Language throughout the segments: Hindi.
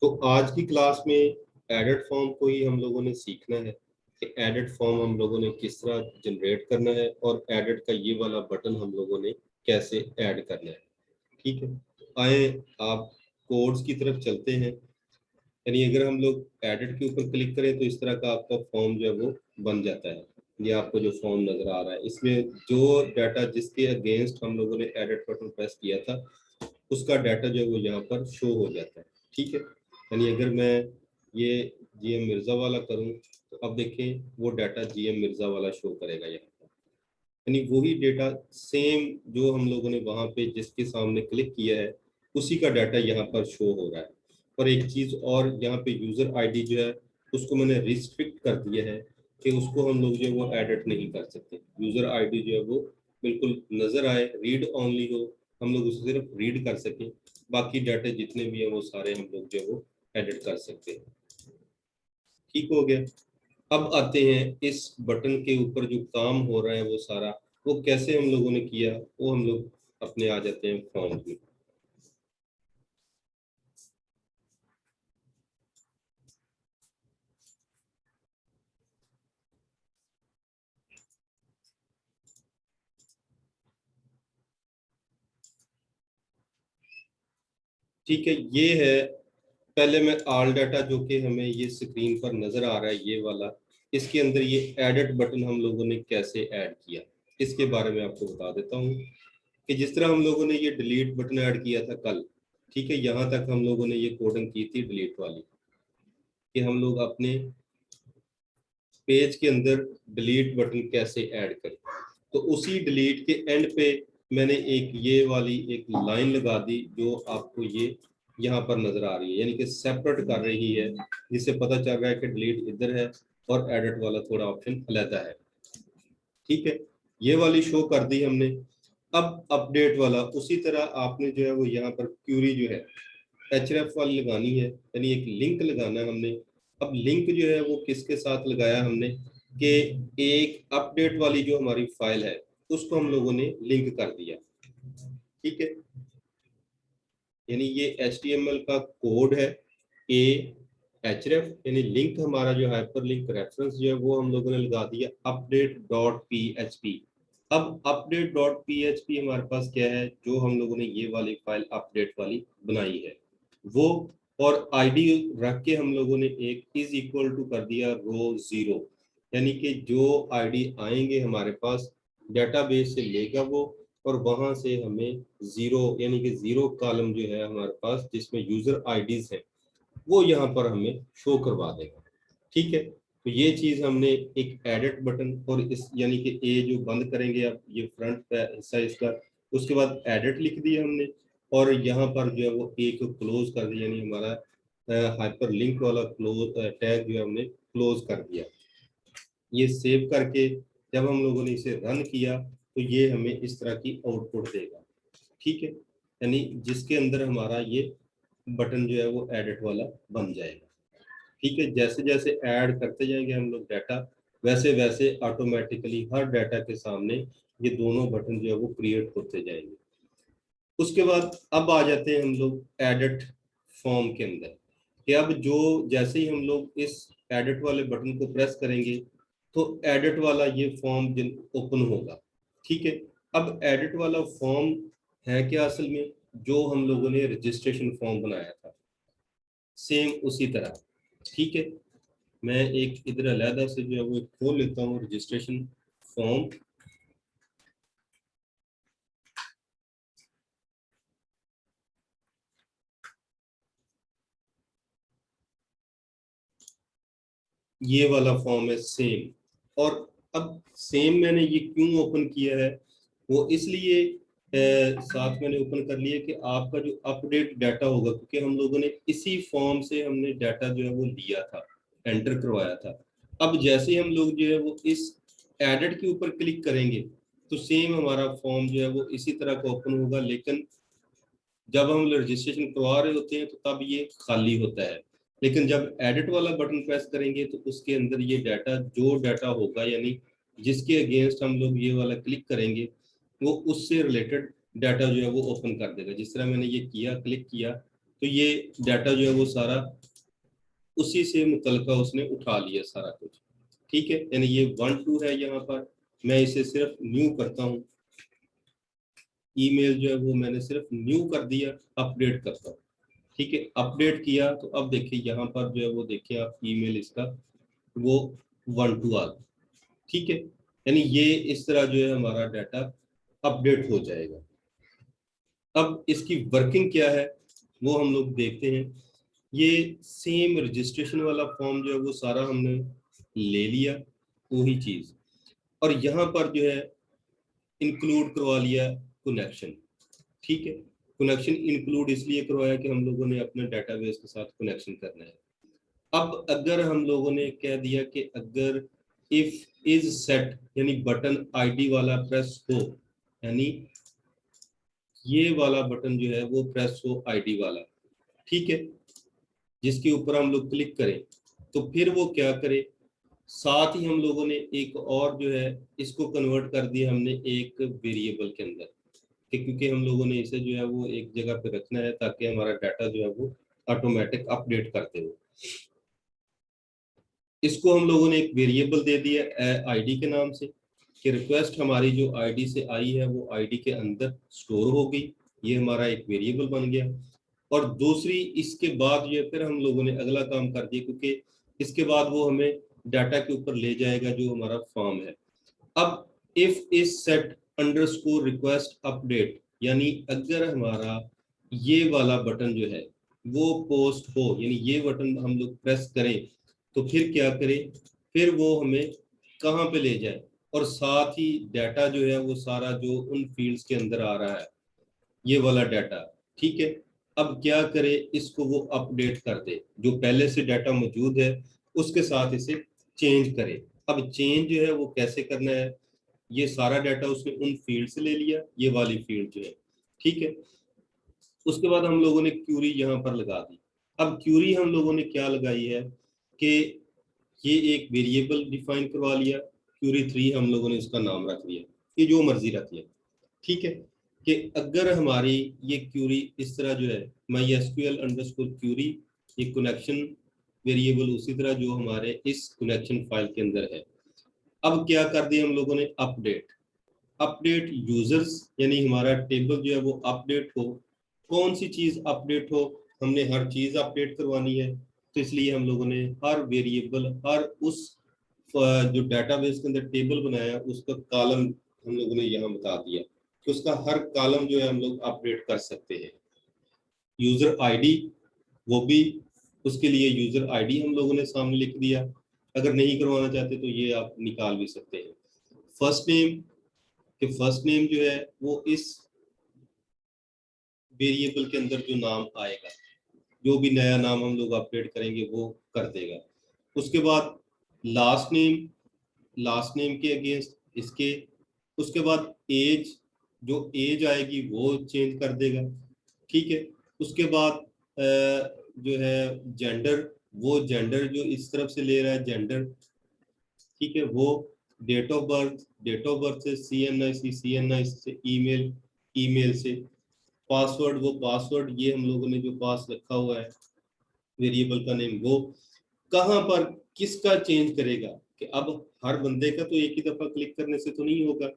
तो आज की क्लास में एडिट फॉर्म को ही हम लोगों ने सीखना है कि एडिट फॉर्म हम लोगों ने किस तरह जनरेट करना है और एडिट का ये वाला बटन हम लोगों ने कैसे ऐड करना है। ठीक है, तो आए आप कोड्स की तरफ चलते हैं। यानी अगर हम लोग एडिट के ऊपर क्लिक करें तो इस तरह का आपका फॉर्म जो है वो बन जाता है। ये आपको जो फॉर्म नजर आ रहा है इसमें जो डाटा जिसके अगेंस्ट हम लोगों ने एडिट बटन प्रेस किया था उसका डाटा जो है वो यहाँ पर शो हो जाता है। ठीक है, यानी अगर मैं ये जीएम मिर्जा वाला करूं तो अब देखें वो डाटा जीएम मिर्जा वाला शो करेगा यहाँ पर। यानी वही डेटा सेम जो हम लोगों ने वहां पे जिसके सामने क्लिक किया है उसी का डाटा यहाँ पर शो हो रहा है। और एक चीज और यहाँ पे यूजर आईडी जो है उसको मैंने रिस्ट्रिक्ट कर दिया है कि उसको हम लोग जो है वो एडिट नहीं कर सकते। यूजर आईडी जो है वो बिल्कुल नजर आए, रीड ओनली हो, हम लोग उसे सिर्फ रीड कर सकें, बाकी डाटा जितने भी हैं वो सारे हम लोग जो है वो एडिट कर सकते हैं। ठीक हो गया। अब आते हैं इस बटन के ऊपर जो काम हो रहा है वो सारा वो कैसे हम लोगों ने किया, वो हम लोग अपने आ जाते हैं फॉर्म में। ठीक है, ये है पहले मैं ऑल डाटा जो कि हमें ये स्क्रीन पर नजर आ रहा है ये वाला, इसके अंदर ये एडिट बटन हम लोगों ने कैसे ऐड किया इसके बारे में आपको बता देता हूँ। कि जिस तरह हम लोगों ने ये डिलीट बटन ऐड किया था कल, ठीक है, यहाँ तक हम लोगों ने ये कोडिंग की थी डिलीट वाली कि हम लोग अपने पेज के अंदर डिलीट बटन कैसे ऐड करें। तो उसी डिलीट के एंड पे मैंने एक ये वाली एक लाइन लगा दी जो आपको ये यहाँ पर नजर आ रही है, यानी कि सेपरेट कर रही है, जिससे पता चल रहा है कि डिलीट इधर है और एडिट वाला थोड़ा ऑप्शन अलग है। ठीक है, ये वाली शो कर दी हमने। अब अपडेट वाला उसी तरह आपने जो है वो यहाँ पर क्यूरी जो है एचरेफ वाली लगानी है, यानी एक लिंक लगाना है हमने। अब लिंक जो है वो किसके साथ लगाया हमने कि एक अपडेट वाली जो हमारी फाइल है उसको हम लोगों ने लिंक कर दिया। ठीक है, यानी ये HTML का कोड है ए href, यानी लिंक हमारा जो हाइपर लिंक रेफरेंस जो है वो हम लोगों ने लगा दिया अपडेट डॉट php। अब अपडेट डॉट php हमारे पास क्या है, जो हम लोगों ने ये वाली फाइल अपडेट वाली बनाई है वो, और आईडी रख के हम लोगों ने एक इज इक्वल टू कर दिया रो 0, यानी कि जो आईडी आएंगे हमारे पास डेटाबेस से लेगा वो, और वहां से हमें जीरो यानी कि जीरो कॉलम जो है हमारे पास जिसमें यूजर आईडीज है वो यहाँ पर हमें शो करवा देगा। ठीक है, तो ये चीज हमने एक एडिट बटन और इस यानी कि ए जो बंद करेंगे आप ये फ्रंट हिस्सा इसका, उसके बाद एडिट लिख दिया हमने, और यहाँ पर जो है वो ए को क्लोज कर दिया, यानी हमारा हाइपर लिंक वाला क्लोज टैग जो है हमने क्लोज कर दिया। ये सेव करके जब हम लोगों ने इसे रन किया तो ये हमें इस तरह की आउटपुट देगा। ठीक है, यानी जिसके अंदर हमारा ये बटन जो है वो एडिट वाला बन जाएगा। ठीक है, जैसे जैसे ऐड करते जाएंगे हम लोग डाटा वैसे वैसे ऑटोमेटिकली हर डाटा के सामने ये दोनों बटन जो है वो क्रिएट होते जाएंगे। उसके बाद अब आ जाते हैं हम लोग एडिट फॉर्म के अंदर कि अब जो जैसे ही हम लोग इस एडिट वाले बटन को प्रेस करेंगे तो एडिट वाला ये फॉर्म ओपन होगा। ठीक है, अब एडिट वाला फॉर्म है क्या असल में, जो हम लोगों ने रजिस्ट्रेशन फॉर्म बनाया था सेम उसी तरह। ठीक है, मैं एक इधर अलहदा से जो है वो खोल लेता हूँ रजिस्ट्रेशन फॉर्म। ये वाला फॉर्म है सेम, और अब सेम मैंने ये क्यों ओपन किया है, वो इसलिए साथ मैंने ओपन कर लिया कि आपका जो अपडेट डाटा होगा, क्योंकि हम लोगों ने इसी फॉर्म से हमने डाटा जो है वो लिया था, एंटर करवाया था। अब जैसे ही हम लोग जो है वो इस एडिट के ऊपर क्लिक करेंगे तो सेम हमारा फॉर्म जो है वो इसी तरह का ओपन होगा, लेकिन जब हम रजिस्ट्रेशन करवा रहे होते हैं तो तब ये खाली होता है। लेकिन जब एडिट वाला बटन प्रेस करेंगे तो उसके अंदर ये डाटा जो डाटा होगा, यानी जिसके अगेंस्ट हम लोग ये वाला क्लिक करेंगे वो उससे रिलेटेड डाटा जो है वो ओपन कर देगा। जिस तरह मैंने ये किया क्लिक किया तो ये डाटा जो है वो सारा उसी से मुतलका उसने उठा लिया सारा कुछ, ठीक है। यानी ये 1 2 है यहाँ पर, मैं इसे सिर्फ न्यू करता हूँ, ईमेल जो है वो मैंने सिर्फ न्यू कर दिया, अपडेट करता हूँ, ठीक है। अपडेट किया तो अब देखिए यहाँ पर जो है वो देखिए आप ईमेल इसका वो 1 2 आ गया, ठीक है। यानी ये इस तरह जो है हमारा डाटा अपडेट हो जाएगा। अब इसकी वर्किंग क्या है वो हम लोग देखते हैं। ये सेम रजिस्ट्रेशन वाला फॉर्म जो है वो सारा हमने ले लिया, वही चीज, और यहाँ पर जो है इंक्लूड करवा लिया कनेक्शन, ठीक है। कनेक्शन इंक्लूड इसलिए करवाया कि हम लोगों ने अपने डेटाबेस के साथ कनेक्शन करना है। अब अगर हम लोगों ने कह दिया कि अगर इफ इज सेट यानी बटन आईडी वाला प्रेस हो, यानी ये वाला बटन जो है वो प्रेस हो आईडी वाला, ठीक है, जिसके ऊपर हम लोग क्लिक करें, तो फिर वो क्या करे, साथ ही हम लोगों ने एक और जो है इसको कन्वर्ट कर दिया हमने एक वेरिएबल के अंदर, क्योंकि हम लोगों ने इसे जो है वो एक जगह पे रखना है ताकि हमारा डाटा जो है वो ऑटोमेटिक अपडेट करते हो। इसको हम लोगों ने एक वेरिएबल दे दिया आईडी के नाम से, कि रिक्वेस्ट हमारी जो आईडी से आई है वो आईडी के अंदर स्टोर हो गई, ये हमारा एक वेरिएबल बन गया। और दूसरी इसके बाद जो है फिर हम लोगों ने अगला काम कर दिया, क्योंकि इसके बाद वो हमें डाटा के ऊपर ले जाएगा जो हमारा फॉर्म है। अब if is set underscore request update, यानी अगर हमारा ये वाला बटन जो है वो पोस्ट हो, यानी ये बटन हम लोग प्रेस करें, तो फिर क्या करें, फिर वो हमें कहाँ पे ले जाए, और साथ ही डाटा जो है वो सारा जो उन फील्ड्स के अंदर आ रहा है ये वाला डाटा, ठीक है। अब क्या करे, इसको वो अपडेट कर दे, जो पहले से डाटा मौजूद है उसके साथ इसे चेंज करे। अब चेंज जो है वो कैसे करना है, ये सारा डाटा उसने उन फील्ड से ले लिया, ये वाली फील्ड जो है, ठीक है। उसके बाद हम लोगों ने क्यूरी यहाँ पर लगा दी। अब क्यूरी हम लोगों ने क्या लगाई है कि ये एक वेरिएबल डिफाइन करवा लिया, क्यूरी 3 हम लोगों ने इसका नाम रख लिया, ये जो मर्जी रख लिया, ठीक है। कि अगर हमारी ये क्यूरी इस तरह जो है MySQL अंडरस्कोर क्यूरी, ये कनेक्शन वेरिएबल उसी तरह जो हमारे इस कनेक्शन फाइल के अंदर है। अब क्या कर दिया हम लोगों ने, अपडेट, अपडेट यूजर्स, यानी हमारा टेबल जो है वो अपडेट हो। कौन सी चीज अपडेट हो, हमने हर चीज अपडेट करवानी है, तो इसलिए हम लोगों ने हर वेरिएबल, हर उस जो डेटाबेस के अंदर टेबल बनाया उसका कॉलम हम लोगों ने यहाँ बता दिया कि उसका हर कॉलम जो है हम लोग अपडेट कर सकते हैं। यूजर आईडी, वो भी उसके लिए यूजर आईडी हम लोगों ने सामने लिख दिया, अगर नहीं करवाना चाहते तो ये आप निकाल भी सकते हैं। फर्स्ट नेम, कि फर्स्ट नेम जो है वो इस वेरिएबल के अंदर जो नाम आएगा, जो भी नया नाम हम लोग अपडेट करेंगे वो कर देगा। उसके बाद लास्ट नेम, लास्ट नेम के अगेंस्ट इसके, उसके बाद एज, जो एज आएगी वो चेंज कर देगा, ठीक है। उसके बाद जो है जेंडर, वो जेंडर जो इस तरफ से ले रहा है जेंडर, ठीक है, वो date of birth, date of birth से CNIC, CNIC से ईमेल, ईमेल से पासवर्ड, वो पासवर्ड ये हम लोगों ने जो पास रखा हुआ है वेरिएबल का नेम, वो कहाँ पर किसका चेंज करेगा, कि अब हर बंदे का तो एक ही दफा क्लिक करने से तो नहीं होगा,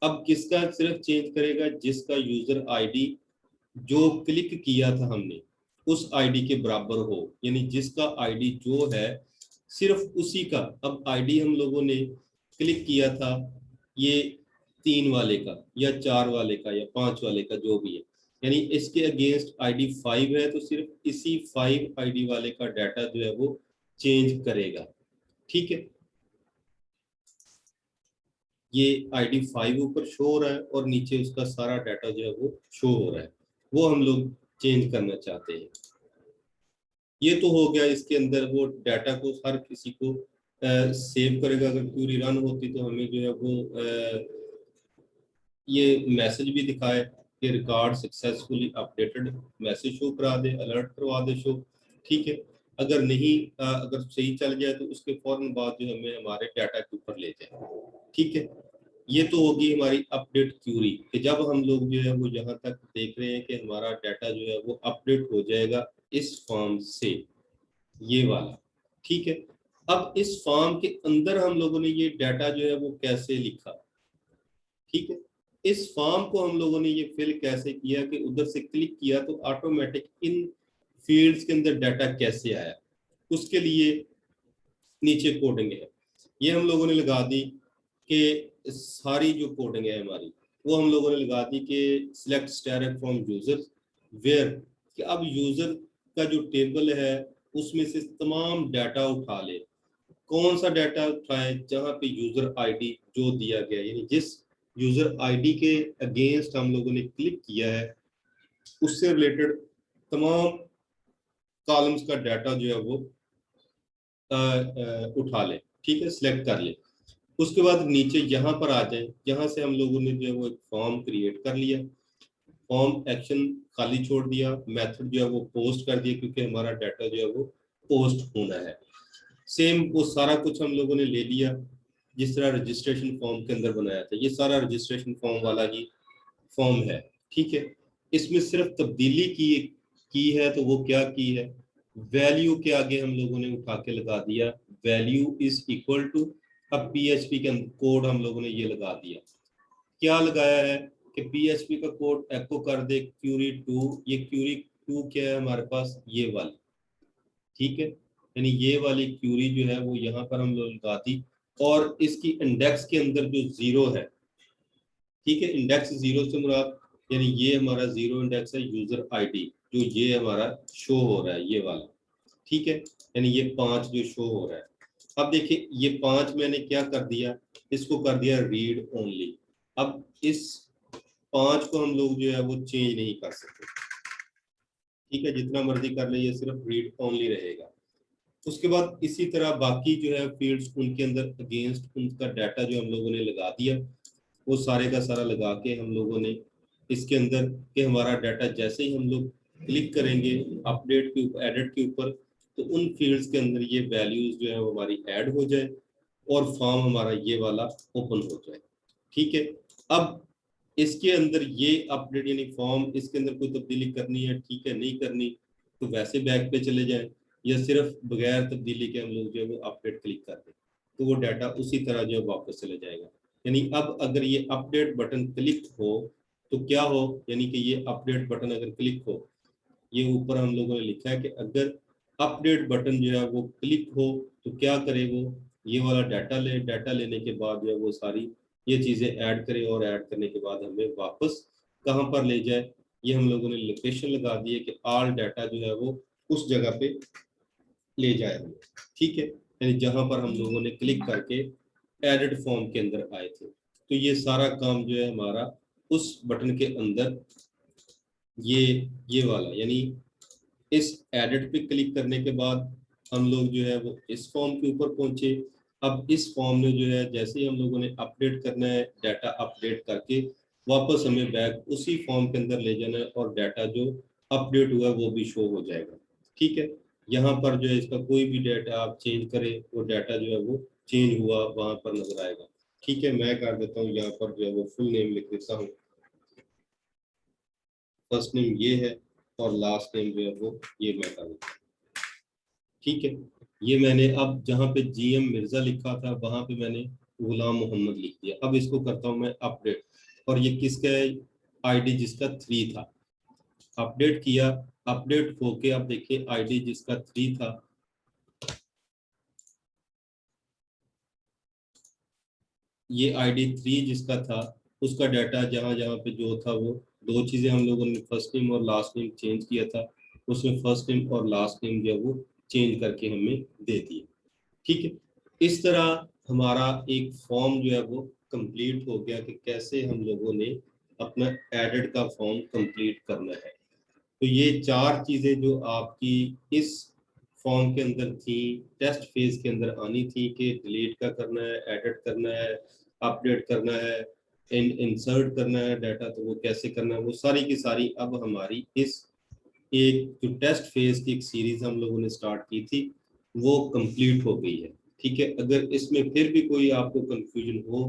अब किसका सिर्फ चेंज करेगा, जिसका यूजर आईडी जो क्लिक किया था हमने उस आईडी के बराबर हो, यानी जिसका आईडी जो है सिर्फ उसी का। अब आईडी हम लोगों ने क्लिक किया था ये 3 वाले का या 4 वाले का या 5 वाले का जो भी है, यानी इसके अगेंस्ट आईडी 5 है, तो सिर्फ इसी 5 आईडी वाले का डाटा जो है वो चेंज करेगा, ठीक है। ये आईडी 5 ऊपर शो हो रहा है और नीचे उसका सारा डाटा जो है वो शो हो रहा है, वो हम लोग चेंज करना चाहते हैं। ये तो हो गया, इसके अंदर वो डाटा को हर किसी को सेव करेगा। अगर क्यूरी रन होती तो हमें जो है वो ये मैसेज भी दिखाए कि record successfully updated, message show करा दे, अलर्ट करवा दे शो, ठीक है। अगर नहीं अगर सही चल जाए तो उसके फौरन बाद जो हमें हमारे डाटा के ऊपर ले जाए, ठीक है। ये तो होगी हमारी अपडेट क्यूरी कि जब हम लोग जो है वो यहाँ तक देख रहे हैं कि हमारा डाटा जो है वो अपडेट हो जाएगा इस फॉर्म से, ये वाला। ठीक है, अब इस फॉर्म के अंदर हम लोगों ने ये डाटा जो है वो कैसे लिखा। ठीक है, इस फॉर्म को हम लोगों ने ये फिल कैसे किया कि उधर से क्लिक किया तो ऑटोमेटिक इन फील्ड्स के अंदर डाटा कैसे आया, उसके लिए नीचे कोडिंग है, ये हम लोगों ने लगा दी कि सारी जो कोडिंग है हमारी वो हम लोगों ने लगा दी कि select star from user where, कि अब यूजर का जो टेबल है उसमें से तमाम डाटा उठा ले। कौन सा डाटा उठाए, जहां पे यूजर आईडी जो दिया गया, यानी जिस यूजर आईडी के अगेंस्ट हम लोगों ने क्लिक किया है उससे रिलेटेड तमाम कॉलम्स का डाटा जो है वो उठा ले। ठीक है, सिलेक्ट कर ले। उसके बाद नीचे यहाँ पर आ जाए, यहाँ से हम लोगों ने जो है वो एक फॉर्म क्रिएट कर लिया, फॉर्म एक्शन खाली छोड़ दिया, मेथड जो है वो पोस्ट कर दिया क्योंकि हमारा डाटा जो है वो पोस्ट होना है। सेम वो सारा कुछ हम लोगों ने ले लिया जिस तरह रजिस्ट्रेशन फॉर्म के अंदर बनाया था, ये सारा रजिस्ट्रेशन फॉर्म वाला ही फॉर्म है। ठीक है, इसमें सिर्फ तब्दीली की है, तो वो क्या की है, वैल्यू के आगे हम लोगों ने उठा के लगा दिया वैल्यू इज इक्वल टू, अब पीएचपी के कोड हम लोगों ने ये लगा दिया, क्या लगाया है कि पीएचपी का कोड एको कर दे क्यूरी टू, ये क्यूरी टू क्या है हमारे पास, ये वाली। ठीक है, यानी ये वाली क्यूरी जो है वो यहाँ पर हम लोग लगा दी, और इसकी इंडेक्स के अंदर जो जीरो है, ठीक है, इंडेक्स जीरो से मुराद यानी ये हमारा जीरो इंडेक्स है यूजर आईडी जो ये हमारा शो हो रहा है, ये वाला। ठीक है, यानी ये 5 जो शो हो रहा है। अब देखिए ये 5 मैंने क्या कर दिया, इसको कर दिया रीड ओनली। अब इस 5 को हम लोग जो है वो चेंज नहीं कर सकते। ठीक है, जितना मर्जी कर ले, ये सिर्फ रीड ओनली रहेगा। उसके बाद इसी तरह बाकी जो है फील्ड्स उनके अंदर अगेंस्ट उनका डाटा जो हम लोगों ने लगा दिया, वो सारे का सारा लगा के हम लोगों ने इसके अंदर कि हमारा डाटा जैसे ही हम लोग क्लिक करेंगे अपडेट के ऊपर, एडिट के ऊपर, तो उन फील्ड्स के अंदर ये वैल्यूज जो है वो हमारी ऐड हो जाए और फॉर्म हमारा ये वाला ओपन हो जाए। ठीक है, अब इसके अंदर ये अपडेट यानी फॉर्म, इसके अंदर कोई तब्दीली करनी है, ठीक है, नहीं करनी तो वैसे बैक पे चले जाए, या सिर्फ बगैर तब्दीली के हम लोग जो है वो अपडेट क्लिक कर दें तो वो डाटा उसी तरह जो है वापस चले जाएगा। यानी अब अगर ये अपडेट बटन क्लिक हो तो क्या हो, यानी कि ये अपडेट बटन अगर क्लिक हो, ये ऊपर हम लोगों ने लिखा है कि अगर अपडेट बटन जो है वो क्लिक हो तो क्या करे, वो ये वाला डाटा ले, डाटा लेने के बाद जो है वो सारी ये चीज़ें ऐड करे, और ऐड करने के बाद हमें वापस कहाँ पर ले जाए, ये हम लोगों ने लोकेशन लगा दी है कि ऑल डाटा जो है वो उस जगह पे ले जाए हमें। ठीक है, यानी जहां पर हम लोगों ने क्लिक करके एडिट फॉर्म के अंदर आए थे, तो ये सारा काम जो है हमारा उस बटन के अंदर ये ये वाला, यानी इस एडिट पे क्लिक करने के बाद हम लोग जो है वो इस फॉर्म के ऊपर पहुंचे। अब इस फॉर्म में जो है जैसे ही हम लोगों ने अपडेट करना है, डाटा अपडेट करके वापस हमें बैक उसी फॉर्म के अंदर ले जाना है और डाटा जो अपडेट हुआ है वो भी शो हो जाएगा। ठीक है, यहाँ पर जो है इसका कोई भी डाटा आप चेंज करें वो डाटा जो है वो चेंज हुआ वहां पर नजर आएगा। ठीक है, मैं कर देता हूँ यहाँ पर जो है वो फुल नेम लिख देता हूँ, फर्स्ट नेम ये है और लास्ट नेम जो है वो ये मैं कर देता हूँ। ठीक है, ये मैंने अब जहाँ पे जीएम मिर्जा लिखा था वहां पे मैंने गुलाम मोहम्मद लिख दिया। अब इसको करता हूँ मैं अपडेट, और ये किसका है, आईडी जिसका 3 था, अपडेट किया, अपडेट होके अब देखिए आईडी जिसका 3 था, ये आईडी 3 जिसका था उसका डाटा जहाँ जहाँ पे जो था वो दो चीजें हम लोगों ने फर्स्ट नेम और लास्ट नेम चेंज किया था, उसमें फर्स्ट नेम और लास्ट नेम जो है वो चेंज करके हमें दे दिए। ठीक है, इस तरह हमारा एक फॉर्म जो है वो कंप्लीट हो गया कि कैसे हम लोगों ने अपना एडिट का फॉर्म कंप्लीट करना है। तो ये 4 चीजें जो आपकी इस फॉर्म के अंदर थी, टेस्ट फेज के अंदर आनी थी कि डिलीट का करना है, एडिट करना है, अपडेट करना है, इंसर्ट करना है डाटा, तो वो कैसे करना है, वो सारी की सारी अब हमारी इस एक जो टेस्ट फेज की एक सीरीज हम लोगों ने स्टार्ट की थी वो कंप्लीट हो गई है। ठीक है, अगर इसमें फिर भी कोई आपको कंफ्यूजन हो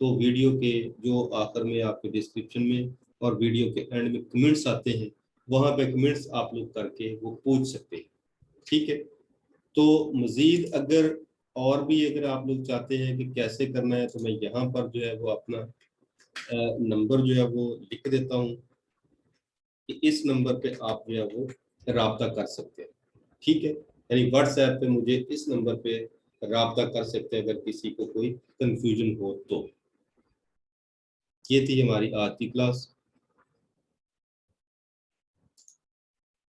तो वीडियो के जो आखिर में आपके डिस्क्रिप्शन में और वीडियो के एंड में कमेंट्स आते हैं, वहां पे कमेंट्स आप लोग करके वो पूछ सकते हैं। ठीक है, तो मजीद अगर और भी अगर आप लोग चाहते हैं कि कैसे करना है, तो मैं यहाँ पर जो है वो अपना नंबर जो है वो लिख देता हूँ कि इस नंबर पे आप जो है वो राब्ता कर सकते हैं। ठीक है, यानी व्हाट्सएप पे मुझे इस नंबर पे राब्ता कर सकते हैं अगर किसी को कोई कंफ्यूजन हो तो। ये थी हमारी आज की क्लास।